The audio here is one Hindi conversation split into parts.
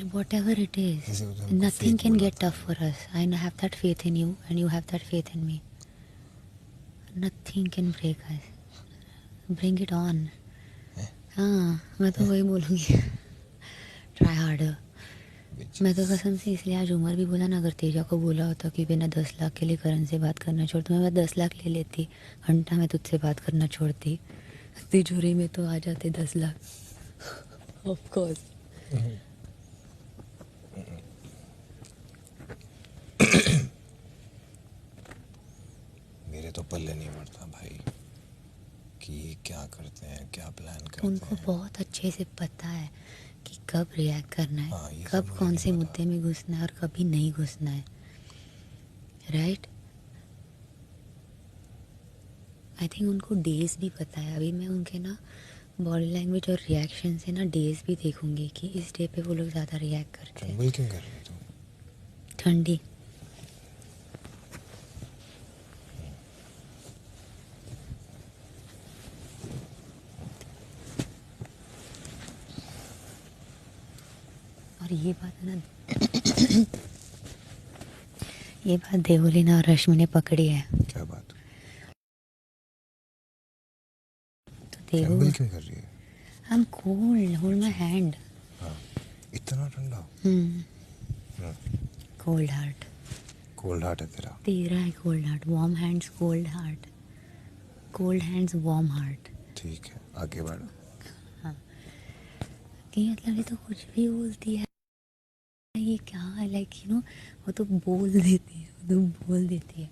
whatever it is, nothing can get tough for us. I have that faith in you and you have that faith in me. Nothing can break us. Bring it on. हाँ, मैं तो वही बोलूँगी. Try harder. मैं तो कसम से इसलिए आज उमर भी बोला ना, अगर तेजा को बोला होता कि बिना 10 लाख के लिए करण से बात करना छोड़, तो मैं 10 लाख ले लेती, घंटा में तुझसे बात करना छोड़ती, तिजोरी में तो आ जाते 10 लाख. Of course. मेरे तो पल्ले नहीं पड़ता भाई कि क्या करते हैं, क्या प्लान करते उनको हैं. बहुत अच्छे से पता है कि कब रिएक्ट करना है, हाँ, ये सब कब मुझे कौन नहीं से पता. मुद्दे में घुसना है और कभी नहीं घुसना है. राइट. आई थिंक उनको डेज भी पता है. अभी मैं उनके ना बॉडी लैंग्वेज और रिएक्शन से ना डेज भी देखूंगी कि इस डे पे वो लोग ज़्यादा रिएक्ट करते हैं. ट्रम्बल क्यों कर रही है तुम? ठंडी. और ये बात है ना ये बात देवलीना और रश्मि ने पकड़ी है. क्या बात? तो देवू, ट्रम्बल क्यों कर रही है? I'm cold, hold my hand. हाँ, इतना ठंडा. Cold heart. कोल्ड हार्ट है तेरा. तेरा है cold heart. Warm hands, cold heart. Cold hands, warm heart. ठीक है, आगे बढ़. कि मतलब ये तो कुछ भी बोलती है. ये क्या है, लाइक यू नो, वो तो बोल देती है, वो तो बोल देती है.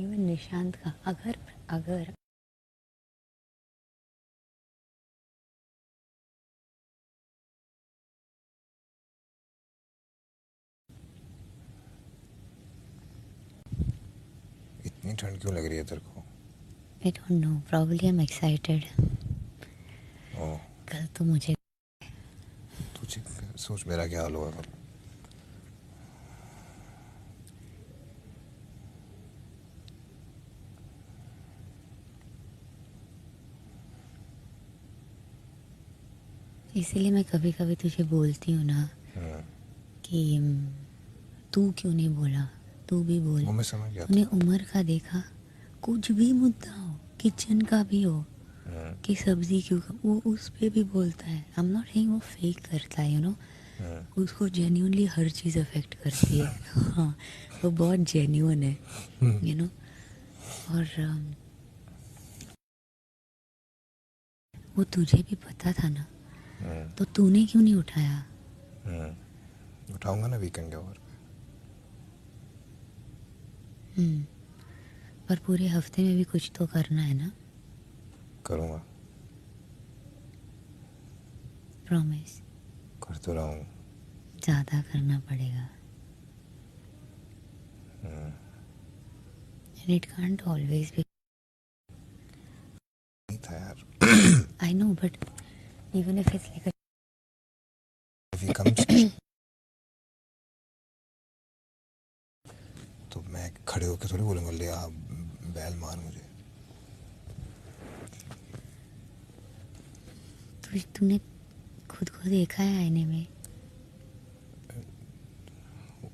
इवन निशांत का अगर इतनी ठंड क्यों लग रही है तेरे को? I don't know, probably I am excited. Oh, कल तो मुझे तुझे सोच मेरा क्या हाल होगा कल. इसीलिए मैं कभी कभी तुझे बोलती हूँ ना कि तू क्यों नहीं बोला, तू भी बोल. वो मैं समझ गया तूने था. उमर का देखा, कुछ भी मुद्दा हो, किचन का भी हो, कि सब्जी क्यों वो उस पे भी बोलता है. आई एम नॉट सेइंग वो फेक करता है, यू नो. उसको जेन्युइनली हर चीज़ अफेक्ट करती है. हाँ, वो बहुत जेन्युइन है, यू नो. और वो तुझे भी पता था ना, तो तूने क्यों नहीं उठाया? उठाऊंगा ना वीकेंड और. पर पूरे हफ्ते में भी कुछ तो करना है ना. करूँगा. प्रॉमिस. कर तो रहा हूँ. ज़्यादा करना पड़ेगा. And it can't always be. नहीं था यार. I know, but even if it's like a If he comes, तो मैं खड़े होकर थोड़ी बोलूँगा ले आ बैल मार मुझे. तूने खुद को देखा है आईने में?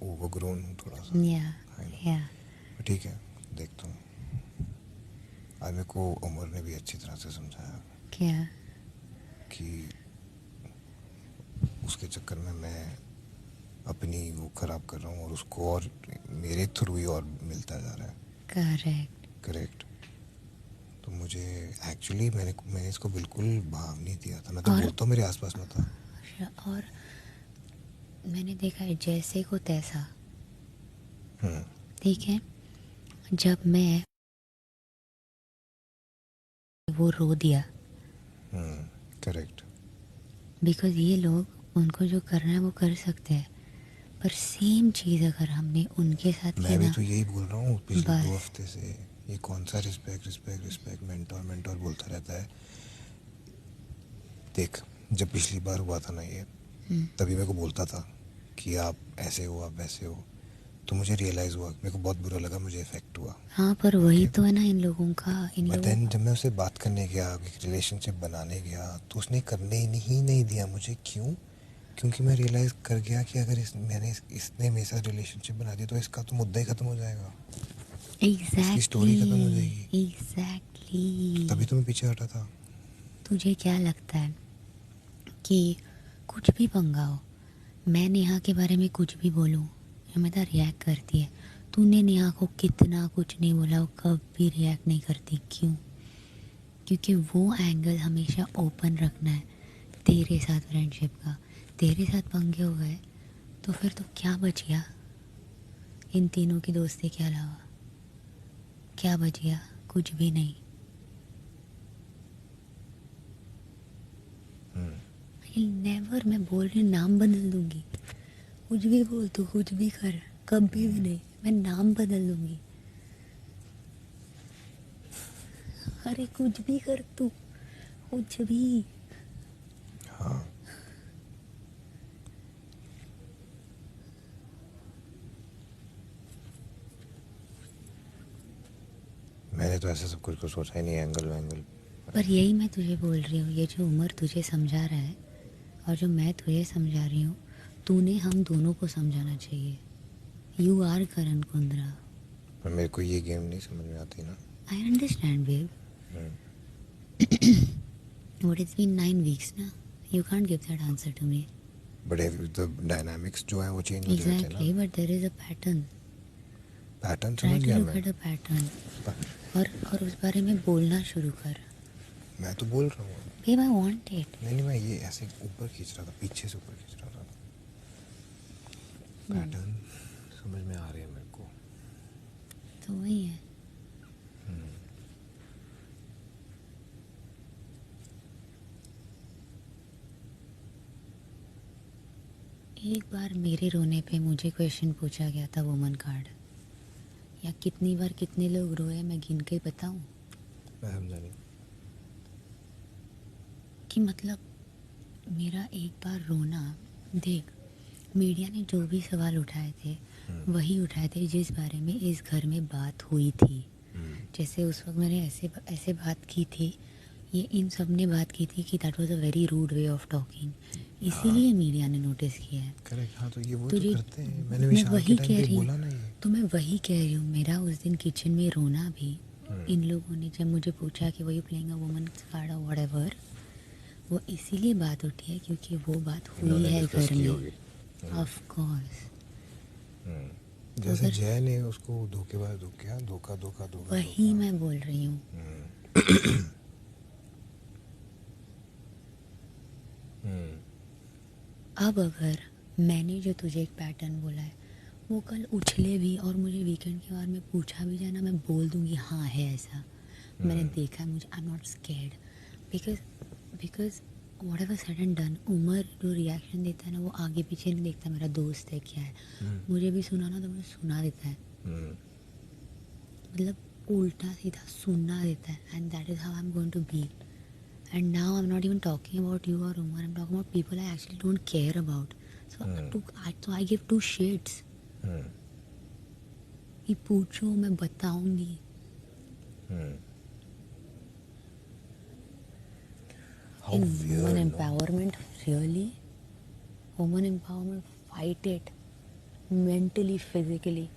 ओवरग्रोन हूँ थोड़ा सा. या ठीक है, देखता हूँ. आज मेरे को उमर ने भी अच्छी तरह से समझाया क्या कि उसके चक्कर में मैं अपनी वो खराब कर रहा हूँ और उसको और मेरे थ्रू ही और मिलता जा रहा है. करेक्ट. तो मुझे एक्चुअली मैंने इसको बिल्कुल भाव नहीं दिया था. मैं तो बोलता हूँ मेरे आसपास में था. और मैंने देखा है जैसे को तैसा. ठीक है, जब मैं वो रो दिया. करेक्ट. बिकॉज ये लोग उनको जो करना है वो कर सकते हैं, पर सेम चीज़ अगर हमने उनके साथ मैं किया भी ना, तो यही बोल रहा हूँ पिछले 2 हफ्ते से. ये कौन सा रिस्पेक्ट मेंटोर बोलता रहता है. देख, जब पिछली बार हुआ था ना ये, तभी मेरे को बोलता था कि आप ऐसे हो, आप वैसे हो. तो मुझे रियलाइज हुआ, मेरे को बहुत बुरा लगा, मुझे इफेक्ट हुआ. हाँ, पर वही तो है ना इन लोगों का. देन जब मैं उससे बात करने गया, एक रिलेशनशिप बनाने गया, तो उसने करने ही नहीं दिया मुझे. क्यों? क्योंकि मैं रियलाइज़ कर गया कि अगर इसने मेरे साथ रिलेशनशिप बना दी तो इसका तो मुद्दा ही ख़त्म हो जाएगा। इसकी स्टोरी ख़त्म हो जाएगी। एग्जैक्टली। तभी तो मैं पीछे हटा था। तुझे क्या लगता है कि कुछ भी पंगा हो, मैं नेहा के बारे में कुछ भी बोलूँ, अमिता रिएक्ट करती है। तूने नेहा को कितना कुछ नहीं बोला, वो कभी रिएक्ट नहीं करती। क्यों? क्योंकि वो एंगल हमेशा ओपन रखना है तेरे साथ फ्रेंडशिप का। तेरे साथ पंगे हो गए तो फिर तो क्या बच गया इन तीनों की दोस्ती के अलावा? क्या बच गया? कुछ भी नहीं। नेवर, मैं बोल रही हूँ, नाम बदल दूंगी। कुछ भी बोल तू, कुछ भी कर, कभी भी नहीं, मैं नाम बदल दूंगी। अरे कुछ भी कर तू, कुछ भी। हाँ, मैंने तो ऐसे सब कुछ को सोचा ही नहीं, एंगल वैंगल। पर यही मैं तुझे बोल रही हूँ, ये जो उमर तुझे समझा रहा है और जो मैं तुझे समझा रही हूँ, तूने हम दोनों को समझाना चाहिए। यू आर करण कुंद्रा। पर मेरे को ये गेम नहीं समझ में आती ना। I understand babe, but it's been 9 weeks ना, you can't give that answer to me. But the dynamics जो है वो चेंज हो जाते हैं एग्जैक्टली, ना। But there is a pattern. Pattern try समझ टू गया लुक मैं। एट अ पैटर्न और उस बारे में बोलना शुरू कर। मैं तो बोल रहा हूँ। Babe I want it. नहीं, मैं ये ऐसे ऊपर खींच रहा था, पीछे से ऊपर खींच रहा था। पैटर्न समझ में आ रही है मेरे को। तो वही है। एक बार मेरे रोने पे मुझे क्वेश्चन पूछा गया था वुमन कार्ड, या कितनी बार कितने लोग रोए मैं गिन के बताऊं? मैं समझा नहीं। कि मतलब मेरा एक बार रोना, देख, मीडिया ने जो भी सवाल उठाए थे वही उठाए थे जिस बारे में इस घर में बात हुई थी। जैसे उस वक्त मैंने ऐसे ऐसे बात की थी, ये इन सब ने बात की थी कि that was a very rude way of talking, इसीलिए मीडिया ने नोटिस किया है। करेक्ट, हाँ, तो ये वो तो तो ये करते हैं। मैंने मैं विशाल के वही टाइम कह पे रही हूँ, बोला ना ये। तो मैं वही कह रही हूँ, मेरा उस दिन किचन में रोना भी इन लोगों ने जब मुझे पूछा कि वो you playing a woman card और व्हाटएवर, वो इसीलिए बात उठी है क्योंकि वो बात हुई इन्होंने है डिस्कस घर की में। होगी। Of course. जैसे अगर जय ने उसको धोखेबाज धोखा धोखा धोखा धोखा वही धोखा। मैं बोल रही हूँ। अब अगर मैंने जो तुझे एक पैटर्न बोला है वो कल उछले भी और मुझे वीकेंड के बाद में पूछा भी जाए ना, मैं बोल दूँगी हाँ है ऐसा, मैंने देखा है, मुझे I am not scared. Because because whatever said and done, Umar जो रिएक्शन देता है ना वो आगे पीछे नहीं देखता मेरा दोस्त है क्या है। मुझे भी सुना ना तो मुझे सुना देता है, मतलब उल्टा सीधा सुनना देता है, and that is how I am going to be. And now I'm not even talking about you or Umar. I'm talking about people I actually don't care about. So I give two shits. ये पूछो मैं बताऊंगी। How In weird, woman no? empowerment, really? Woman empowerment, fight it. Mentally, physically.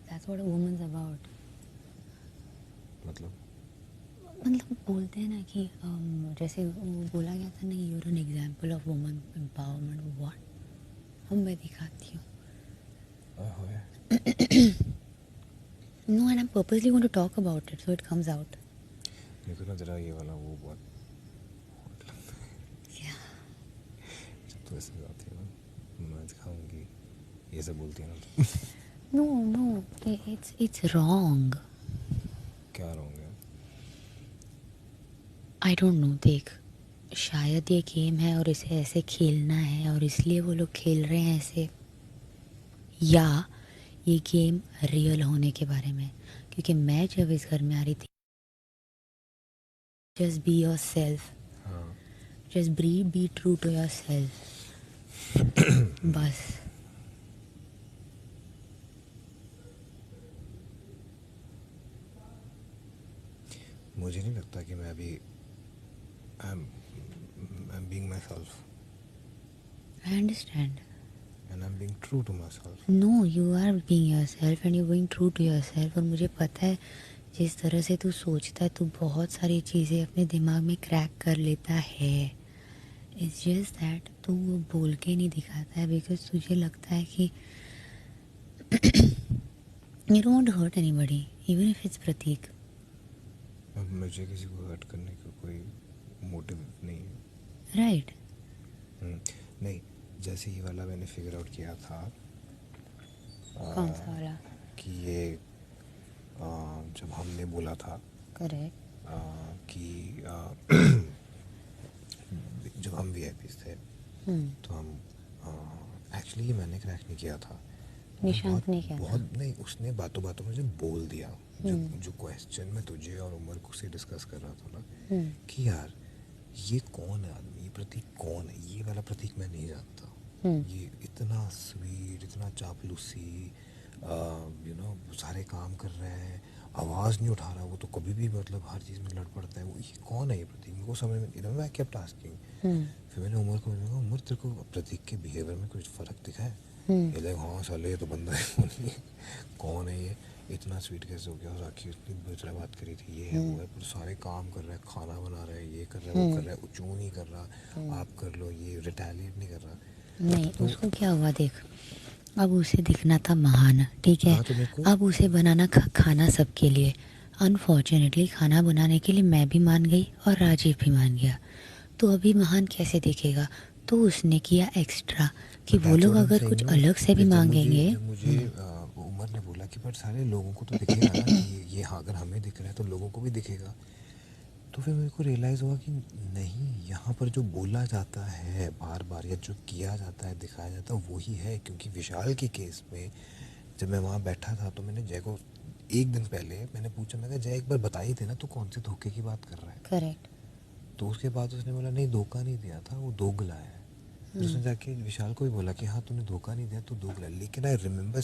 That's what a woman's about. मतलब मतलब बोलते हैं ना कि जैसे वो बोला गया था ना, you're an example of woman empowerment. What? अब मैं दिखाती हूँ। No, and I'm purposely going to talk about it so it comes out. मेरे को ना जरा ये वाला वो बहुत Yeah. जब तो ऐसे जाती है ना, मैं दिखाऊंगी, ये सब बोलती है ना तो No, it's wrong. क्या रहोगे? I don't know, देख, शायद ये गेम है और इसे ऐसे खेलना है और इसलिए वो लोग खेल रहे हैं ऐसे, या ये गेम रियल होने के बारे में। क्योंकि मैं जब इस घर में आ रही थी, just be yourself, just be true to yourself, बस। मुझे नहीं लगता कि मैं अभी I am being myself. I understand. And I'm being true to myself. No, you are being yourself and you're being true to yourself. और मुझे पता है जिस तरह से तू सोचता है तू बहुत सारी चीज़ें अपने दिमाग में क्रैक कर लेता है. It's just that तू वो बोल के नहीं दिखाता है because तुझे लगता है कि you don't want to hurt anybody, even if it's Pratik. अब मुझे किसी को हर्ट करने का कोई मोटिव नहीं है. Right. नहीं, जैसे ये वाला मैंने फिगर आउट किया था. कौन सा वाला? कि ये जब हमने बोला था Correct. कि जब हम वीआईपीज़ थे तो हम एक्चुअली ये मैंने क्रैक नहीं किया था. निशांत ने किया था. बहुत नहीं, उसने बातों बातों में मुझे बोल दिया. जो क्वेश्चन मैं तुझे और उमर को से डिस्कस कर रहा था ना कि यार ये कौन है आदमी, ये प्रतीक कौन है, ये वाला प्रतीक मैं नहीं जानता. ये इतना स्वीट, इतना चापलूसी, सारे काम कर रहे हैं, आवाज़ नहीं उठा रहा, वो तो कभी भी मतलब हर चीज़ में लड़ पड़ता है. वो ये कौन है ये प्रतीक, मेरे को समझ में. मैं केप्ट आस्किंग. फिर मैंने उमर को बोला, उमर तेरे को प्रतीक के बिहेवियर में कुछ फ़र्क दिखा है? ये लाइक हाँ साले ये तो बंदा है. कौन है ये, इतना स्वीट कैसे हो गया, और आखिर इतनी बेचड़ा बात करी थी, ये है वो है, पर सारे काम कर रहा है, खाना बना रहा है, ये कर रहा है, वो कर रहा है, चूँ नहीं कर रहा, आप कर लो, ये रिटेलिएट नहीं कर रहा. नहीं तो उसको क्या हुआ देख, अब उसे दिखना था महान, ठीक है. तो अब उसे बनाना खाना सबके लिए. अनफॉर्चुनेटली खाना बनाने के लिए मैं भी मान गई और राजीव भी मान गया. तो अभी महान कैसे दिखेगा? तो उसने किया एक्स्ट्रा कि वो लोग अगर कुछ अलग से भी मांगेंगे. मुझे उमर ने बोला कि पर सारे लोगों को तो दिखेगा ना कि ये अगर हमें दिख रहा है तो लोगों को भी दिखेगा. तो फिर मेरे को रियलाइज़ हुआ कि नहीं, यहाँ पर जो बोला जाता है बार बार या जो किया जाता है, दिखाया जाता है, वही है. क्योंकि विशाल के केस में जब मैं वहाँ बैठा था तो मैंने जय को एक दिन पहले मैंने पूछा, मैं कहा जय एक बार बताई थी ना तो कौन से धोखे की बात कर रहा है. करेक्ट. तो उसके बाद उसने बोला नहीं धोखा नहीं दिया था, वो दोगला है. उसने जाके विशाल को भी बोला कि हाँ तूने धोखा नहीं दिया, तो दोगला. लेकिन आई रिमेंबर